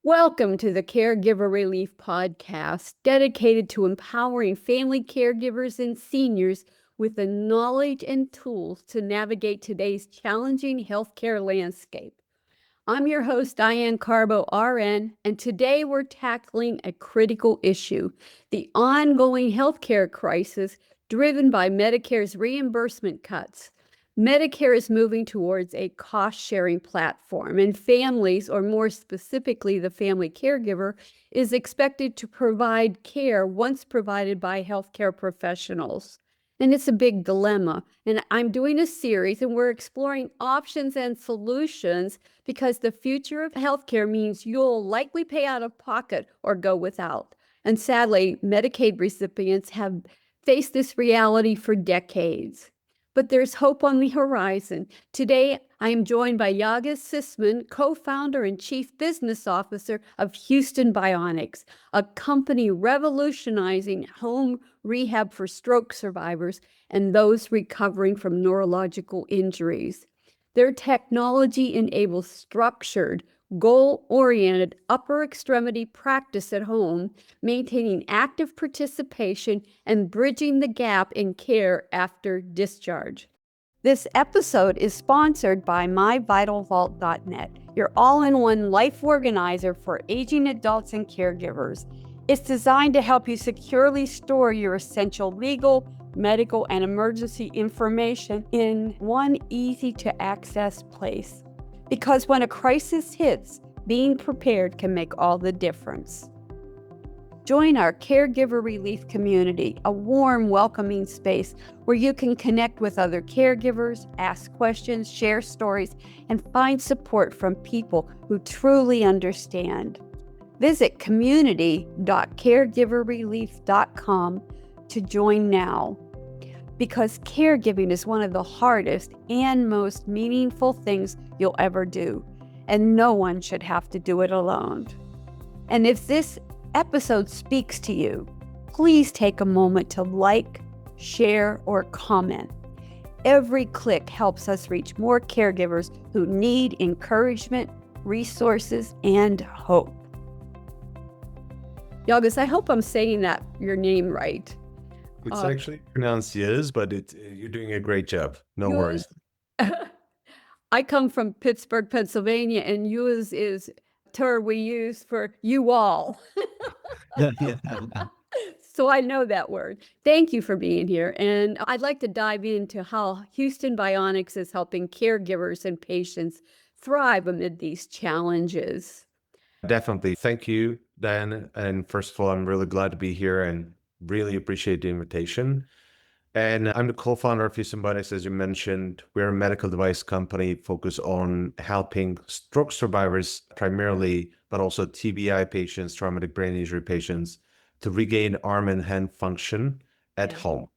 Welcome to the Caregiver Relief Podcast, dedicated to empowering family caregivers and seniors with the knowledge and tools to navigate today's challenging healthcare landscape. I'm your host, Diane Carbo, RN, and today we're tackling a critical issue, the ongoing healthcare crisis driven by Medicare's reimbursement cuts. Medicare is moving towards a cost-sharing platform, and families, or more specifically the family caregiver, is expected to provide care once provided by healthcare professionals. And it's a big dilemma. And I'm doing a series, and we're exploring options and solutions because the future of healthcare means you'll likely pay out of pocket or go without. And sadly, Medicaid recipients have faced this reality for decades. But there's hope on the horizon. Today, I am joined by Yaga Sisman, co-founder and chief business officer of HoustonBionics, a company revolutionizing home rehab for stroke survivors and those recovering from neurological injuries. Their technology enables structured, goal-oriented upper extremity practice at home, maintaining active participation and bridging the gap in care after discharge. This episode is sponsored by myvitalvault.net, your all-in-one life organizer for aging adults and caregivers. It's designed to help you securely store your essential legal, medical, and emergency information in one easy-to-access place. Because when a crisis hits, being prepared can make all the difference. Join our Caregiver Relief community, a warm, welcoming space where you can connect with other caregivers, ask questions, share stories, and find support from people who truly understand. Visit community.caregiverrelief.com to join now, because caregiving is one of the hardest and most meaningful things you'll ever do, and no one should have to do it alone. And if this episode speaks to you, please take a moment to like, share, or comment. Every click helps us reach more caregivers who need encouragement, resources, and hope. Yogis, I hope I'm saying your name right. It's actually pronounced Yuz, but you're doing a great job. No worries. I come from Pittsburgh, Pennsylvania, and Yuz is a term we use for you all. So I know that word. Thank you for being here. And I'd like to dive into how HoustonBionics is helping caregivers and patients thrive amid these challenges. Definitely. Thank you, Dan. And first of all, I'm really glad to be here and really appreciate the invitation. And I'm the co-founder of HoustonBionics, as you mentioned. We're a medical device company focused on helping stroke survivors primarily, but also TBI patients, traumatic brain injury patients, to regain arm and hand function at home.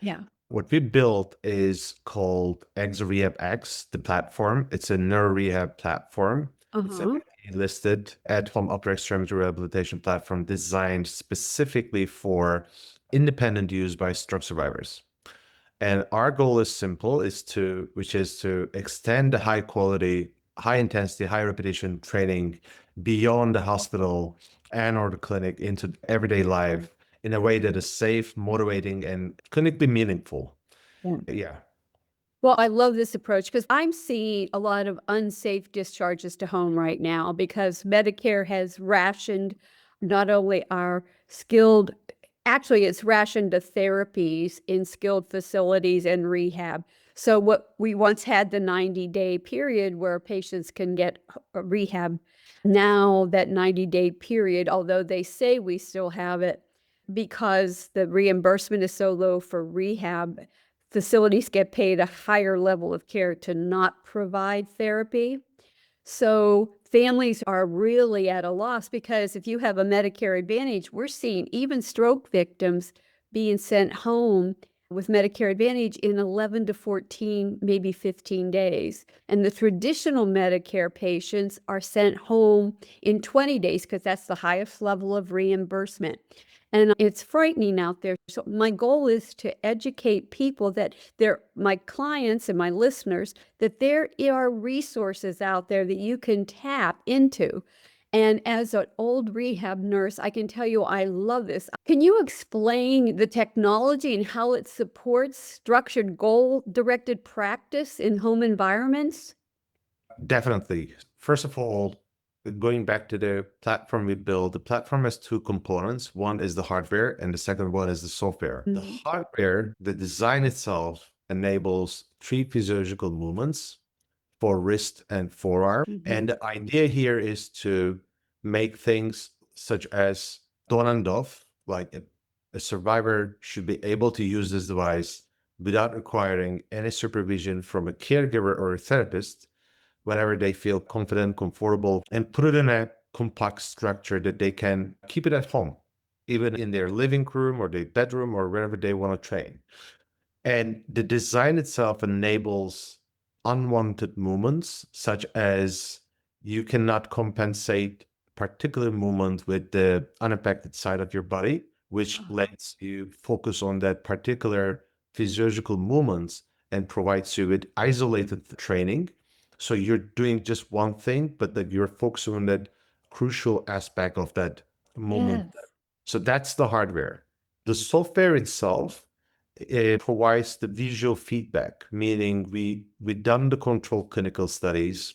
Yeah. What we built is called Rehab X, the platform. It's a neuro rehab platform. It's a listed at-home upper extremity rehabilitation platform designed specifically for independent use by stroke survivors. And our goal is simple, which is to extend the high quality, high intensity, high repetition training beyond the hospital and or the clinic into everyday life in a way that is safe, motivating, and clinically meaningful. Yeah. Well, I love this approach because I'm seeing a lot of unsafe discharges to home right now because Medicare has rationed not only our skilled, actually it's rationed the therapies in skilled facilities and rehab. So what we once had the 90-day period where patients can get rehab, now that 90-day period, although they say we still have it because the reimbursement is so low for rehab, facilities get paid a higher level of care to not provide therapy. So families are really at a loss because if you have a Medicare Advantage, we're seeing even stroke victims being sent home with Medicare Advantage in 11 to 14, maybe 15 days. And the traditional Medicare patients are sent home in 20 days because that's the highest level of reimbursement. And it's frightening out there. So my goal is to educate people that my clients and my listeners, that there are resources out there that you can tap into. And as an old rehab nurse, I can tell you I love this. Can you explain the technology and how it supports structured goal-directed practice in home environments? Definitely. First of all, going back to the platform we built, the platform has two components. One is the hardware, and the second one is the software. The Mhm. hardware, the design itself, enables three physiological movements for wrist and forearm. And Mhm. the idea here is to make things such as on and off, like a survivor should be able to use this device without requiring any supervision from a caregiver or a therapist whenever they feel confident, comfortable, and put it in a compact structure that they can keep it at home, even in their living room or their bedroom or wherever they want to train. And the design itself enables unwanted movements, such as you cannot compensate particular movement with the unaffected side of your body, which lets you focus on that particular physiological movements and provides you with isolated training. So you're doing just one thing, but that you're focusing on that crucial aspect of that movement. Yes. So that's the hardware. The software itself, it provides the visual feedback, meaning we done the control clinical studies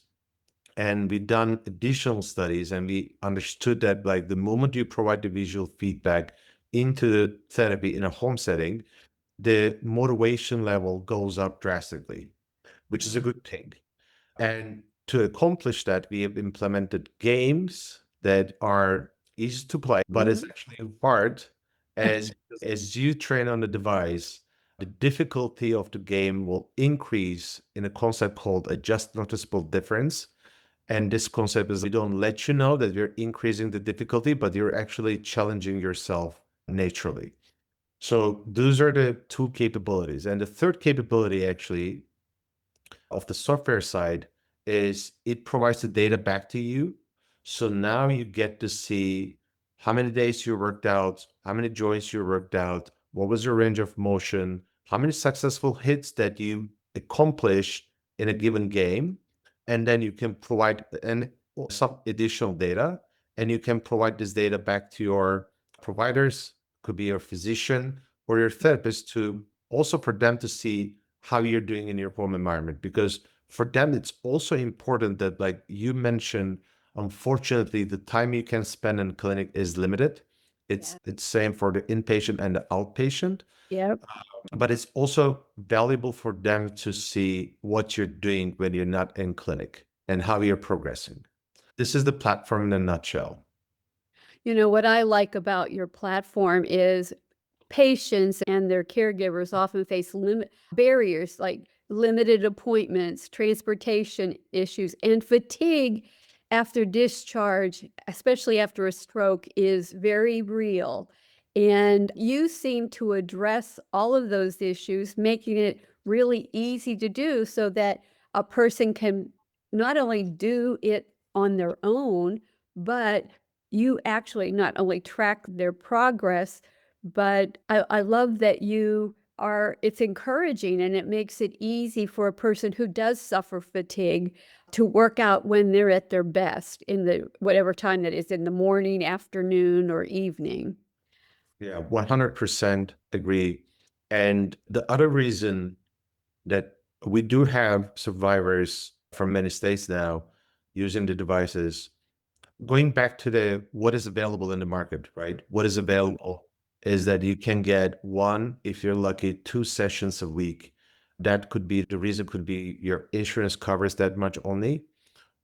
and we done additional studies, and we understood that like the moment you provide the visual feedback into the therapy in a home setting, the motivation level goes up drastically, which is a good thing. And to accomplish that, we have implemented games that are easy to play, but it's Mhm. actually hard as you train on the device, the difficulty of the game will increase in a concept called a just noticeable difference. And this concept is we don't let you know that you're increasing the difficulty, but you're actually challenging yourself naturally. So those are the two capabilities. And the third capability actually of the software side is it provides the data back to you. So now you get to see how many days you worked out, how many joints you worked out, what was your range of motion, how many successful hits that you accomplished in a given game. And then you can provide some additional data, and you can provide this data back to your providers, could be your physician or your therapist, to also for them to see how you're doing in your home environment. Because for them, it's also important that, like you mentioned, unfortunately, the time you can spend in clinic is limited. Yeah. It's same for the inpatient and the outpatient, Yep. but it's also valuable for them to see what you're doing when you're not in clinic and how you're progressing. This is the platform in a nutshell. You know, what I like about your platform is patients and their caregivers often face limit barriers like limited appointments, transportation issues, and fatigue after discharge, especially after a stroke, is very real. And you seem to address all of those issues, making it really easy to do so that a person can not only do it on their own, but you actually not only track their progress, but I love that you are it's encouraging and it makes it easy for a person who does suffer fatigue to work out when they're at their best in the whatever time that is, in the morning, afternoon, or evening. Yeah, 100% agree. And the other reason that we do have survivors from many states now using the devices, going back to the what is available in the market, right? What is available is that you can get one, if you're lucky, two sessions a week. That could be the reason, could be your insurance covers that much only.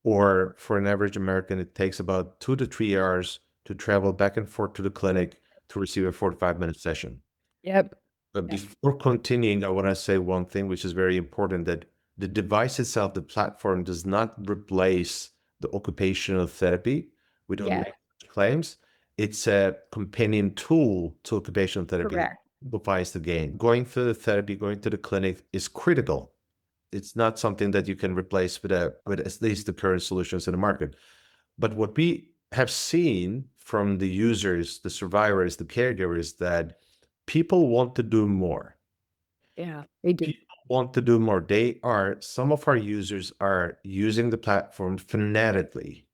Or for an average American, it takes about 2 to 3 hours to travel back and forth to the clinic to receive a 45-minute session. Yep. But Yep. before continuing, I want to say one thing which is very important, that the device itself, the platform, does not replace the occupational therapy. We don't Yeah, make such claims. It's a companion tool to occupational therapy that correct. amplifies the gain. Going through the therapy, going to the clinic is critical. It's not something that you can replace with at least the current solutions in the market. But what we have seen from the users, the survivors, the caregivers, that people want to do more. Yeah, they do. People want to do more. Some of our users are using the platform fanatically.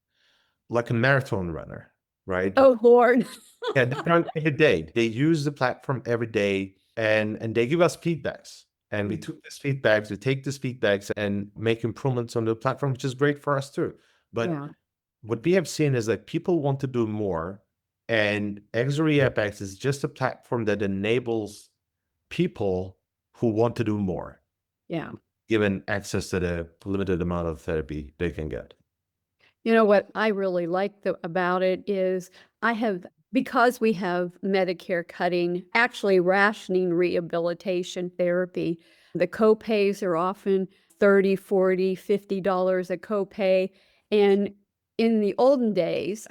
like a marathon runner, right? Oh, Lord. Yeah, they run every day. They use the platform every day, and they give us feedbacks. And we took these feedbacks, we take these feedbacks and make improvements on the platform, which is great for us too. But Yeah. what we have seen is that people want to do more, and X is just a platform that enables people who want to do more, Yeah. given access to the limited amount of therapy they can get. You know what I really like about it is I have, because we have Medicare cutting, actually rationing rehabilitation therapy. The copays are often 30, 40, $50 a copay. And in the olden days,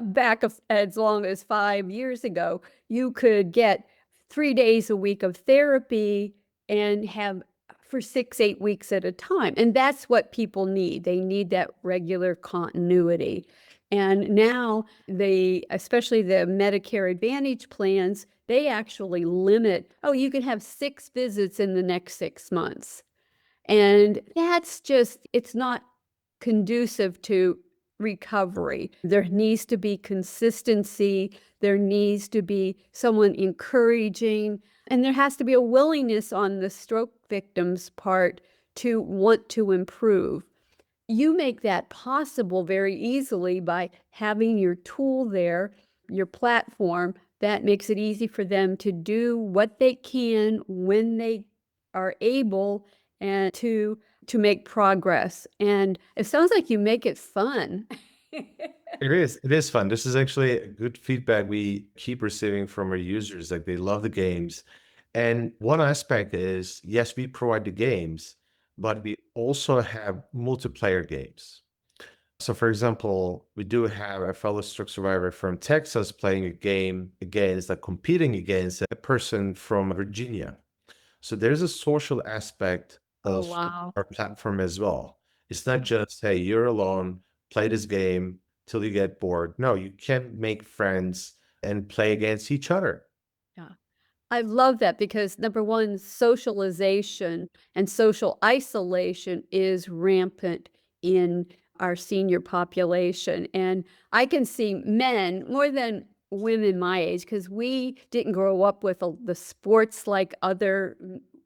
back as long as 5 years ago, you could get 3 days a week of therapy and have for 6, 8 weeks at a time. And that's what people need. They need that regular continuity. And now especially the Medicare Advantage plans, they actually limit, oh, you can have 6 visits in the next 6 months. And that's just, it's not conducive to recovery. There needs to be consistency. There needs to be someone encouraging, and there has to be a willingness on the stroke victim's part to want to improve. You make that possible very easily by having your tool there, your platform that makes it easy for them to do what they can when they are able and to make progress. And it sounds like you make it fun. It is. It is fun. This is actually a good feedback we keep receiving from our users. Like they love the games. And one aspect is, yes, we provide the games, but we also have multiplayer games. So for example, we do have a fellow stroke survivor from Texas playing a game against, like competing against a person from Virginia. So there's a social aspect Oh, of wow. our platform as well. It's not just, hey, you're alone, play this game till you get bored. No, you can make friends and play against each other. Yeah. I love that because number one, socialization and social isolation is rampant in our senior population. And I can see men more than women my age because we didn't grow up with the sports like other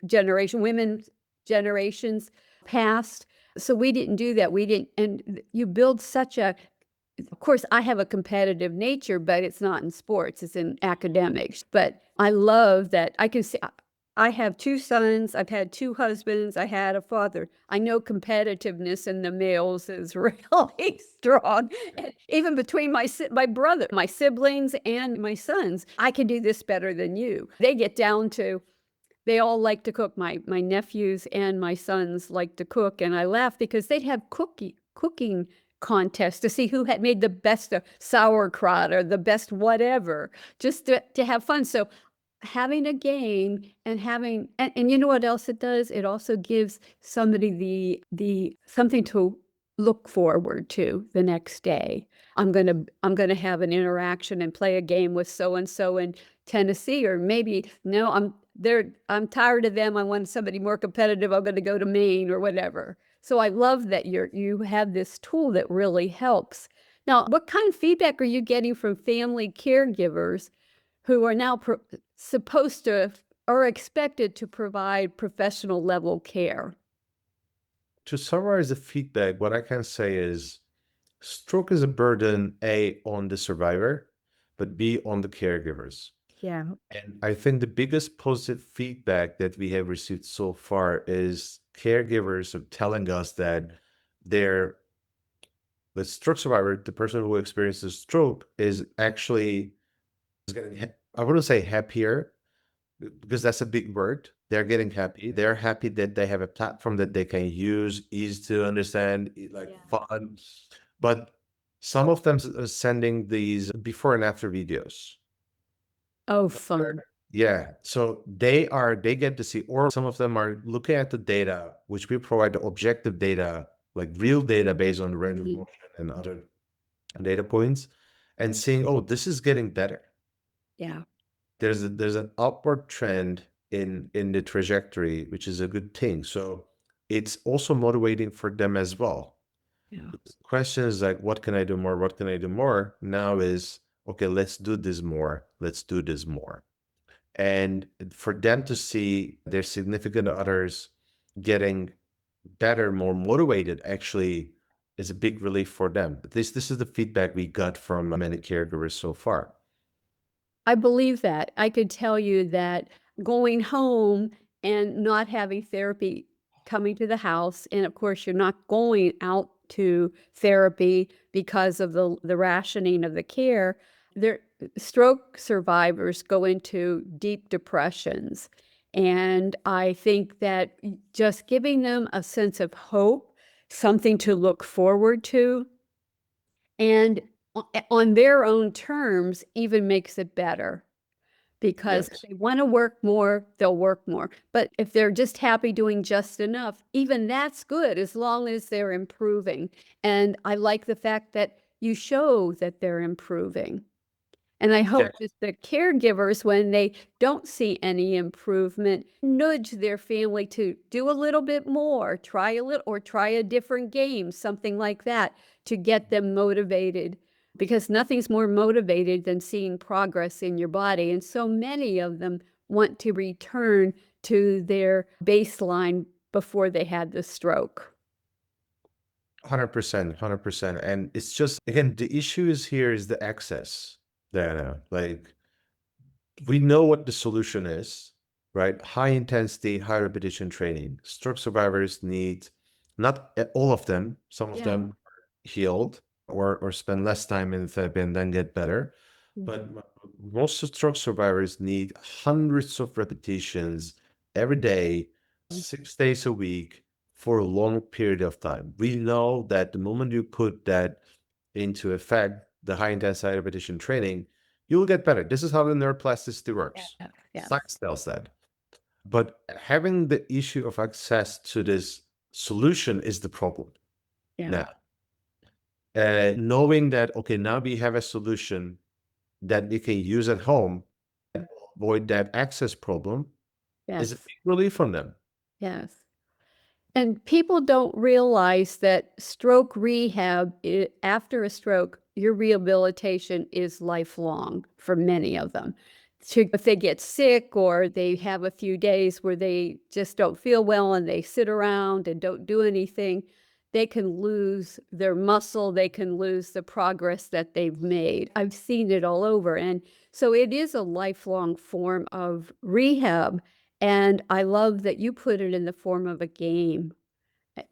women generations past. So we didn't do that. We didn't, and you build such a, of course, I have a competitive nature, but it's not in sports, it's in academics. But I love that I can see I have 2 sons, I've had 2 husbands, I had a father. I know competitiveness in the males is really strong. And even between my brother, my siblings, and my sons, I can do this better than you. They get down to they all like to cook. My nephews and my sons like to cook, and I laugh because they'd have cooking contests to see who had made the best sauerkraut or the best whatever, just to have fun. So having a game and and you know what else it does? It also gives somebody the something to look forward to the next day. I'm gonna have an interaction and play a game with so and so in Tennessee, or maybe no, I'm tired of them. I want somebody more competitive. I'm gonna go to Maine or whatever. So I love that you have this tool that really helps. Now, what kind of feedback are you getting from family caregivers who are now supposed to or expected to provide professional level care? To summarize the feedback, what I can say is stroke is a burden, A, on the survivor, but B, on the caregivers. Yeah. And I think the biggest positive feedback that we have received so far is caregivers are telling us that their the stroke survivor, the person who experiences stroke, is actually getting, I wouldn't say happier because that's a big word. They're getting happy. They're happy that they have a platform that they can use, easy to understand, like Yeah. fun. But some of them are sending these before and after videos. Oh, fun. Yeah, so they get to see, or some of them are looking at the data, which we provide the objective data, like real data based on random Mhm. motion and other data points, and seeing, oh, this is getting better. Yeah. There's an upward trend in the trajectory, which is a good thing. So it's also motivating for them as well. Yeah. Question is like, what can I do more? What can I do more? Now is, okay, let's do this more. Let's do this more. And for them to see their significant others getting better, more motivated, actually is a big relief for them. This is the feedback we got from many caregivers so far. I believe that. I could tell you that going home and not having therapy coming to the house, and of course, you're not going out to therapy because of the rationing of the care. Their stroke survivors go into deep depressions. And I think that just giving them a sense of hope, something to look forward to, and on their own terms even makes it better. Because if Yes. they wanna work more, they'll work more. But if they're just happy doing just enough, even that's good as long as they're improving. And I like the fact that you show that they're improving. And I hope Yes. that the caregivers, when they don't see any improvement, nudge their family to do a little bit more, try a little, or try a different game, something like that, to get them motivated. Because nothing's more motivated than seeing progress in your body. And so many of them want to return to their baseline before they had the stroke. 100%, 100%. And it's just, again, the issue is here is the access, Diana. Like, we know what the solution is, right? High intensity, high repetition training. Stroke survivors need, not all of them, some of Yeah. them healed or spend less time in therapy and then get better. But Mhm. most stroke survivors need hundreds of repetitions every day, 6 days a week for a long period of time. We know that the moment you put that into effect, the high intensity repetition training, you will get better. This is how the neuroplasticity Yeah. works. Yes. Science tells that. But having the issue of access to this solution is the problem Yeah. now. Knowing that, okay, now we have a solution that we can use at home, avoid that access problem, is a Yes. big relief from them. Yes. And people don't realize that stroke rehab, after a stroke, your rehabilitation is lifelong for many of them. If they get sick or they have a few days where they just don't feel well and they sit around and don't do anything, they can lose their muscle, they can lose the progress that they've made. I've seen it all over. And so it is a lifelong form of rehab. And I love that you put it in the form of a game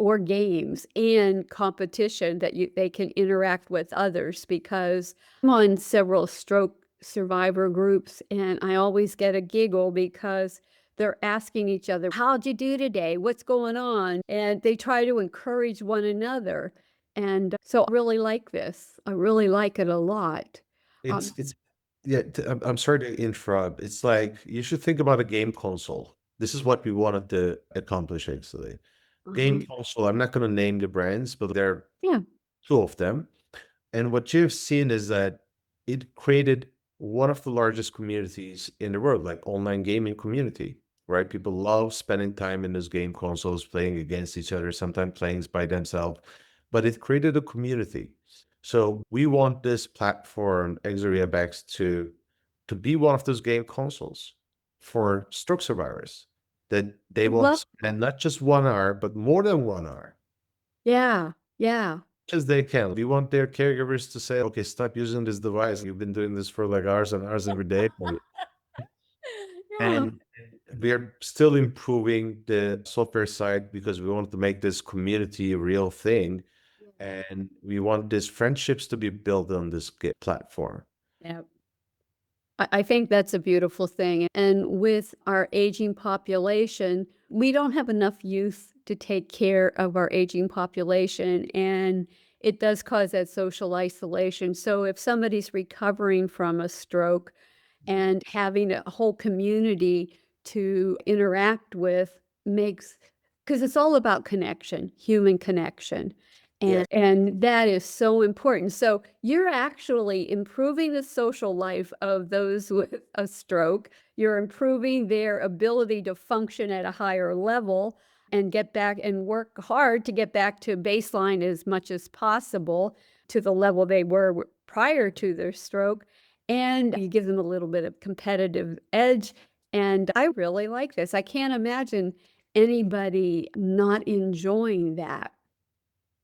or games and competition that they can interact with others because I'm on several stroke survivor groups and I always get a giggle because they're asking each other, "How'd you do today? What's going on?" And they try to encourage one another. And so I really like this. I really like it a lot. Um, It's yeah. I'm sorry to interrupt. It's like you should think about a game console. This is what we wanted to accomplish actually. Game uh-huh. console. I'm not going to name the brands, but there are Yeah. two of them. And what you've seen is that it created one of the largest communities in the world, like online gaming community, right? People love spending time in those game consoles, playing against each other, sometimes playing by themselves, but it created a community. So we want this platform, XREABX, to be one of those game consoles for stroke survivors that they I will love spend not just 1 hour, but more than 1 hour Yeah. Yeah. as they can. We want their caregivers to say, okay, stop using this device. You've been doing this for like hours and hours every day. Yeah. And we're still improving the software side because we want to make this community a real thing. And we want these friendships to be built on this platform. Yeah. I think that's a beautiful thing. And with our aging population, we don't have enough youth to take care of our aging population. And it does cause that social isolation. So if somebody's recovering from a stroke, and having a whole community to interact with makes because it's all about connection, human connection. Yes. And that is so important. So you're actually improving the social life of those with a stroke. You're improving their ability to function at a higher level. and get back and work hard to get back to baseline as much as possible to the level they were prior to their stroke. And you give them a little bit of competitive edge. And I really like this. I can't imagine anybody not enjoying that.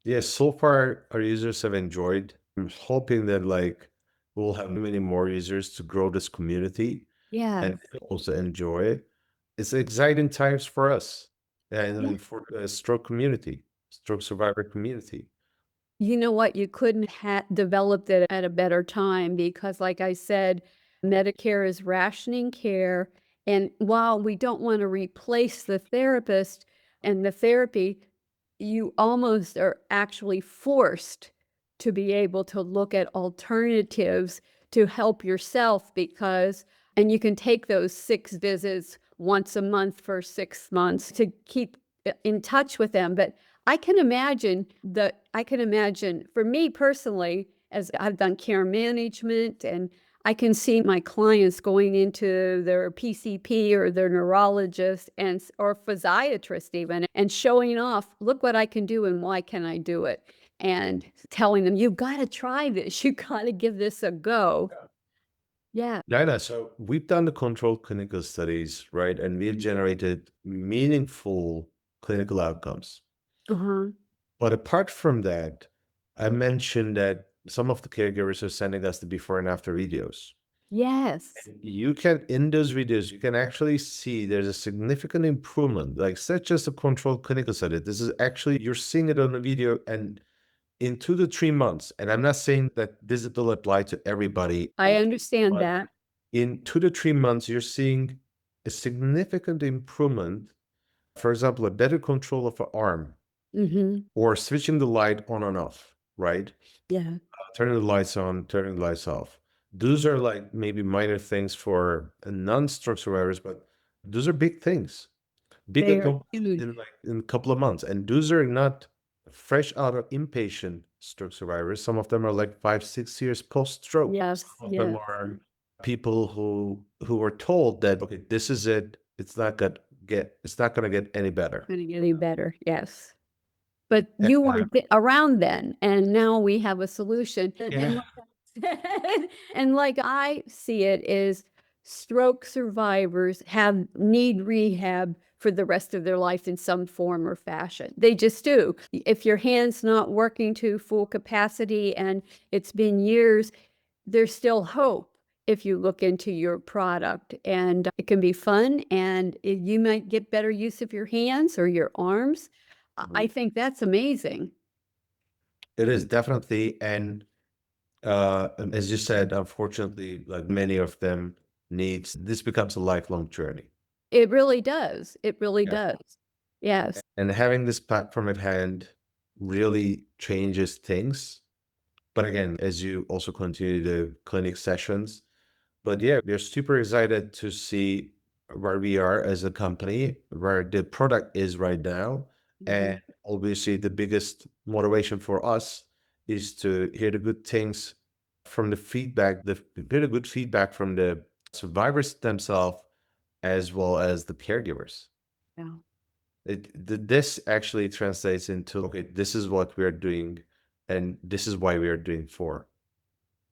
Yeah, so far our users have enjoyed. I'm hoping that like we'll have many more users to grow this community Yes. and also enjoy it. It's exciting times for us and for the stroke community, stroke survivor community. You know what? You couldn't ha developed it at a better time because, like I said, Medicare is rationing care, and while we don't wanna replace the therapist and the therapy, you almost are actually forced to be able to look at alternatives to help yourself because and you can take those 6 visits once a month for 6 months to keep in touch with them, but I can imagine for me personally, as I've done care management and I can see my clients going into their PCP or their neurologist or physiatrist even and showing off, look what I can do and why can I do it? And telling them, you've got to try this. You got to give this a go. Yeah. Yeah, no, so we've done the controlled clinical studies, right? And we've generated meaningful clinical outcomes. Uh-huh. But apart from that, I mentioned that some of the caregivers are sending us the before and after videos. Yes. You can, in those videos, you can actually see there's a significant improvement. Like, it's not just a controlled clinical study. This is actually, you're seeing it on the video and in 2 to 3 months. And I'm not saying that this will apply to everybody, I understand but that. in 2 to 3 months, you're seeing a significant improvement. For example, a better control of an arm Mhm. or switching the light on and off, right? Yeah. Turning the lights on, turning the lights off. Those are like maybe minor things for non-stroke survivors, but those are big things. Big They are accomplishments huge. in like in a couple of months. And those are not fresh out of inpatient stroke survivors. Some of them are like 5, 6 years post-stroke. Yes, Some of them yes. are people who were told that okay, this is it. It's not gonna get any better. Gonna get any better, yes. But And, you weren't around then, and now we have a solution. And yeah. like I said and like I see it is stroke survivors need rehab for the rest of their life in some form or fashion. They just do. If your hand's not working to full capacity and it's been years, there's still hope if you look into your product, and it can be fun, and you might get better use of your hands or your arms. I think that's amazing. It is definitely, and as you said, unfortunately, like many of them needs this becomes a lifelong journey. It really does. It really Yeah. does. Yes. And having this platform at hand really changes things. But again, as you also continue the clinic sessions, but yeah, we're super excited to see where we are as a company, where the product is right now. Mhm. And obviously, the biggest motivation for us is to hear the good things from the feedback, hear the good feedback from the survivors themselves, as well as the caregivers. Yeah. This actually translates into, okay, this is what we're doing, and this is why we are doing for.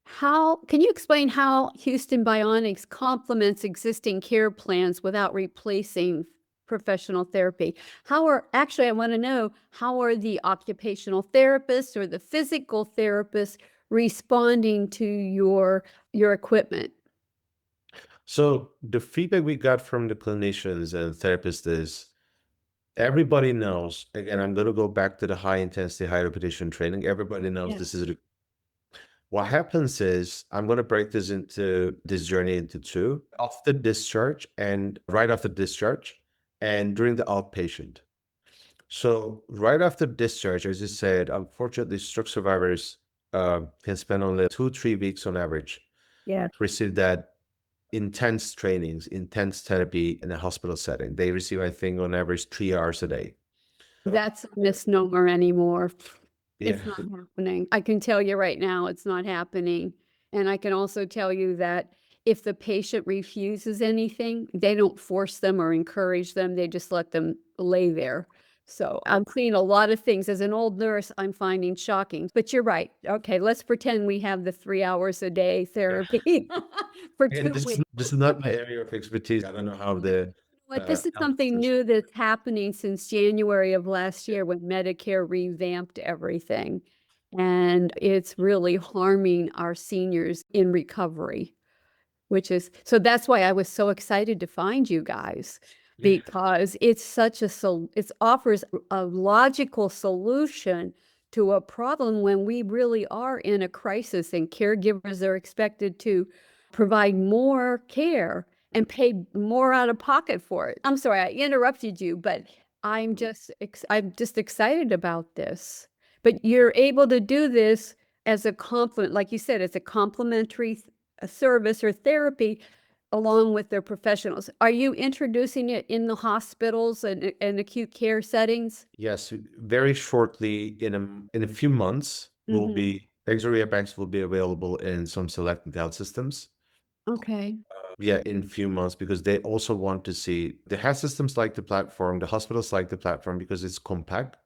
How can you explain how Houston Bionics complements existing care plans without replacing professional therapy? I want to know, how are the occupational therapists or the physical therapists responding to your equipment? So the feedback we got from the clinicians and therapists is everybody knows, again, I'm going to go back to the high intensity, high repetition training. Everybody knows Yeah. this is what happens is I'm going to break this journey into two after discharge and right after discharge and during the outpatient. So right after discharge, as you said, unfortunately, stroke survivors can spend only 2, 3 weeks on average Yeah. to receive that intense trainings, intense therapy in a hospital setting. They receive, I think, on average 3 hours a day. That's a misnomer anymore. Yeah. It's not happening. I can tell you right now, it's not happening. And I can also tell you that if the patient refuses anything, they don't force them or encourage them. They just let them lay there. So I'm seeing a lot of things. As an old nurse, I'm finding shocking. But you're right. Okay, let's pretend we have the 3 hours a day Yeah. therapy for Again, 2 weeks. this is not my area of expertise. I don't know how the But this is health something systems. new that's happening since January of last year when Medicare revamped everything. And it's really harming our seniors in recovery, which is so that's why I was so excited to find you guys Yeah. because it's such a it offers a logical solution to a problem when we really are in a crisis and caregivers are expected to provide more care and pay more out of pocket for it. I'm sorry I interrupted you, but I'm just excited about this. But you're able to do this as a complement, like you said, it's a complementary a service or therapy along with their professionals. Are you introducing it in the hospitals and acute care settings? Yes, very shortly, in a few months, will Hmm. be Xeria Banks will be available in some selected health systems. Okay. Yeah, in a few months, because they also want to see the health systems like the platform, the hospitals like the platform because it's compact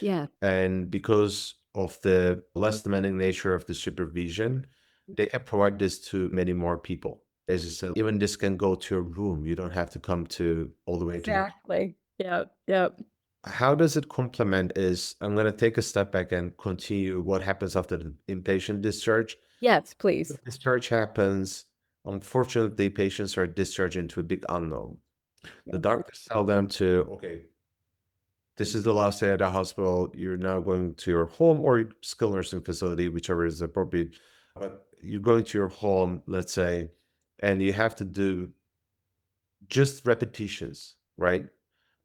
Yeah. and because of the less demanding nature of the supervision, they can provide this to many more people. As you said, even this can go to your room. You don't have to come to all the way to the. Exactly. Yep. Yep. How does it complement is I'm going to take a step back and continue what happens after the inpatient discharge. Yes, please. Discharge happens. Unfortunately, patients are discharged into a big unknown. The Yes. doctors tell them to, okay, this is the last day at the hospital. You're now going to your home or skilled nursing facility, whichever is appropriate. But you're going to your home, let's say, and you have to do just repetitions, right?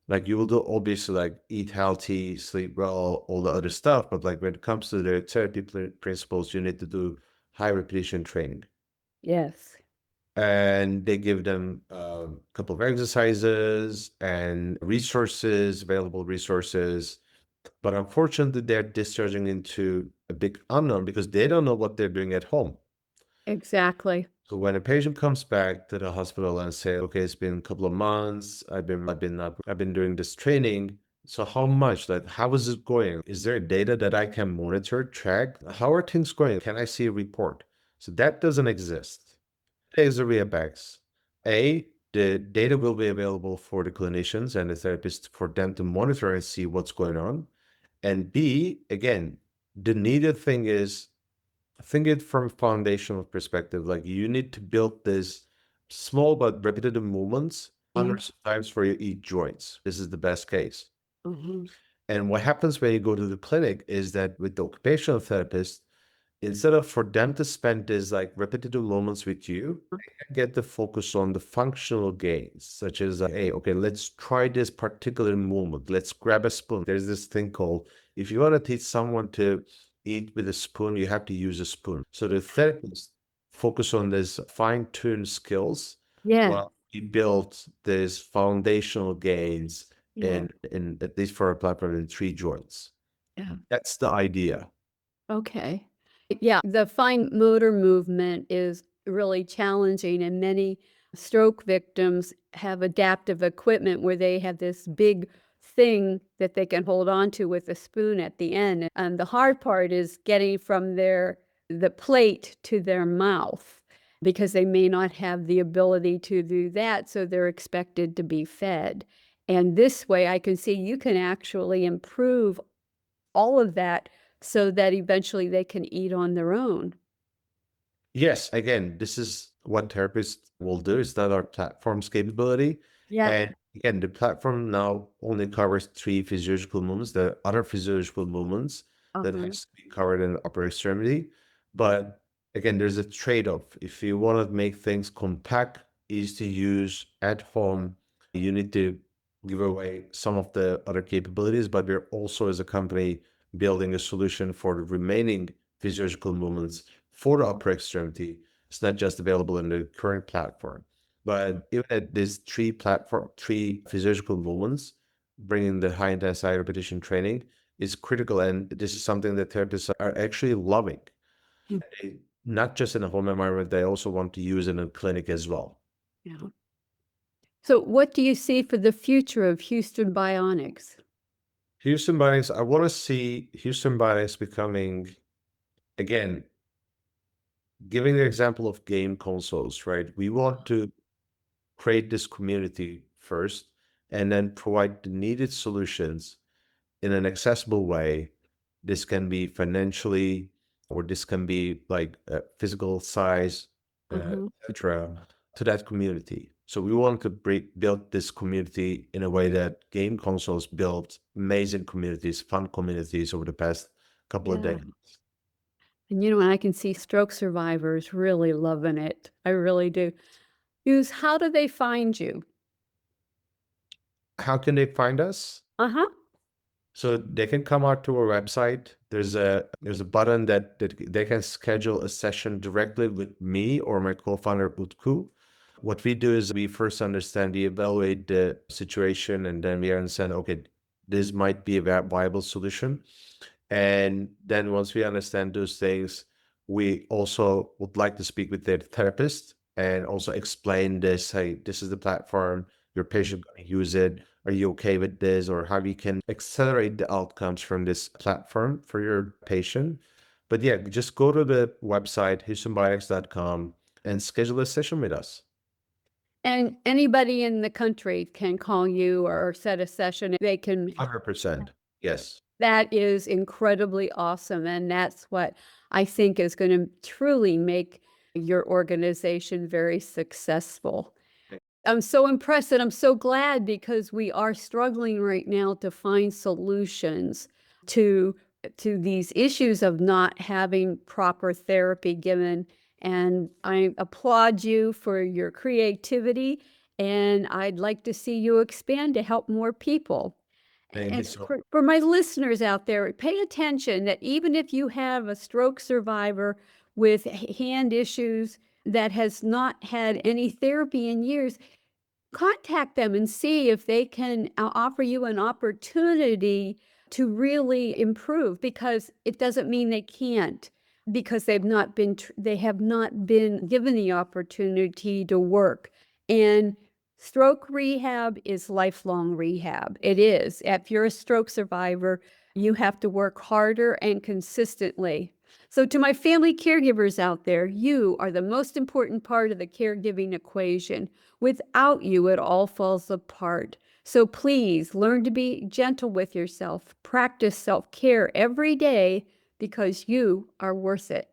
Like you will do obviously like eat healthy, sleep well, all the other stuff. But like when it comes to the therapy principles, you need to do high repetition training. Yes. And they give them a couple of exercises and resources, available resources. But unfortunately, they're discharging into a big unknown because they don't know what they're doing at home. Exactly. So when a patient comes back to the hospital and say, "Okay, it's been a couple of months. I've been doing this training. So how much? Like, how is it going? Is there data that I can monitor, track? How are things going? Can I see a report?" So that doesn't exist. There's a Rehabx. The data will be available for the clinicians and the therapists for them to monitor and see what's going on. And B, again, the needed thing is think it from a foundational perspective. Like you need to build this small but repetitive movements Yeah. hundreds of times for your each joints. This is the best case. Hmm. And what happens when you go to the clinic is that with the occupational therapist, instead of for them to spend this like repetitive moments with you, get the focus on the functional gains, such as, hey, okay, let's try this particular movement. Let's grab a spoon. There's this thing called, if you want to teach someone to eat with a spoon, you have to use a spoon. So the therapist focus on this fine-tuned skills Yeah. while we build these foundational gains Yeah. in at least for a platform in three joints. Yeah. That's the idea. Okay. Yeah, the fine motor movement is really challenging, and many stroke victims have adaptive equipment where they have this big thing that they can hold on to with a spoon at the end. And the hard part is getting from the plate to their mouth because they may not have the ability to do that, so they're expected to be fed. And this way, I can see you can actually improve all of that so that eventually they can eat on their own. Yes, again, this is what therapists will do. It's not our platform's capability. Yeah. And again, the platform now only covers three physiological movements, the other physiological movements that Uh-huh. has to be covered in the upper extremity. But again, there's a trade-off. If you want to make things compact, easy to use at home, you need to give away some of the other capabilities. But we're also, as a company, building a solution for the remaining physiological movements for the upper extremity. It's not just available in the current platform, but even at these three physiological movements, bringing the high intensity repetition training is critical. And this is something that therapists are actually loving. Mm. Not just in a home environment, they also want to use it in a clinic as well. Yeah. So what do you see for the future of Houston Bionics? HoustonBionics, I want to see HoustonBionics becoming, again, giving the example of game consoles, right? We want to create this community first and then provide the needed solutions in an accessible way. This can be financially, or this can be like physical size, etc., to that community. So we want to build this community in a way that game consoles built amazing communities, fun communities over the past couple of Yeah. decades. And and I can see stroke survivors really loving it. I really do. Use how do they find you? How can they find us? Uh-huh. So they can come out to our website. There's a button that they can schedule a session directly with me or my co-founder Utku. What we do is we first evaluate the situation, and then we understand, okay, this might be a viable solution. And then once we understand those things, we also would like to speak with their therapist and also explain this. Hey, this is the platform, your patient going to use it. Are you okay with this? Or how we can accelerate the outcomes from this platform for your patient. But yeah, just go to the website, HoustonBionics.com, and schedule a session with us. And anybody in the country can call you or set a session. They can 100%. Yes. That is incredibly awesome, and that's what I think is gonna truly make your organization very successful. I'm so impressed and I'm so glad because we are struggling right now to find solutions to these issues of not having proper therapy given. And I applaud you for your creativity, and I'd like to see you expand to help more people. Thank you And so for my listeners out there, pay attention that even if you have a stroke survivor with hand issues that has not had any therapy in years, contact them and see if they can offer you an opportunity to really improve, because it doesn't mean they can't, because they have not been given the opportunity to work. And stroke rehab is lifelong rehab. It is. If you're a stroke survivor, you have to work harder and consistently. So, to my family caregivers out there, you are the most important part of the caregiving equation. Without you, it all falls apart. So please learn to be gentle with yourself. Practice self care every day because you are worth it.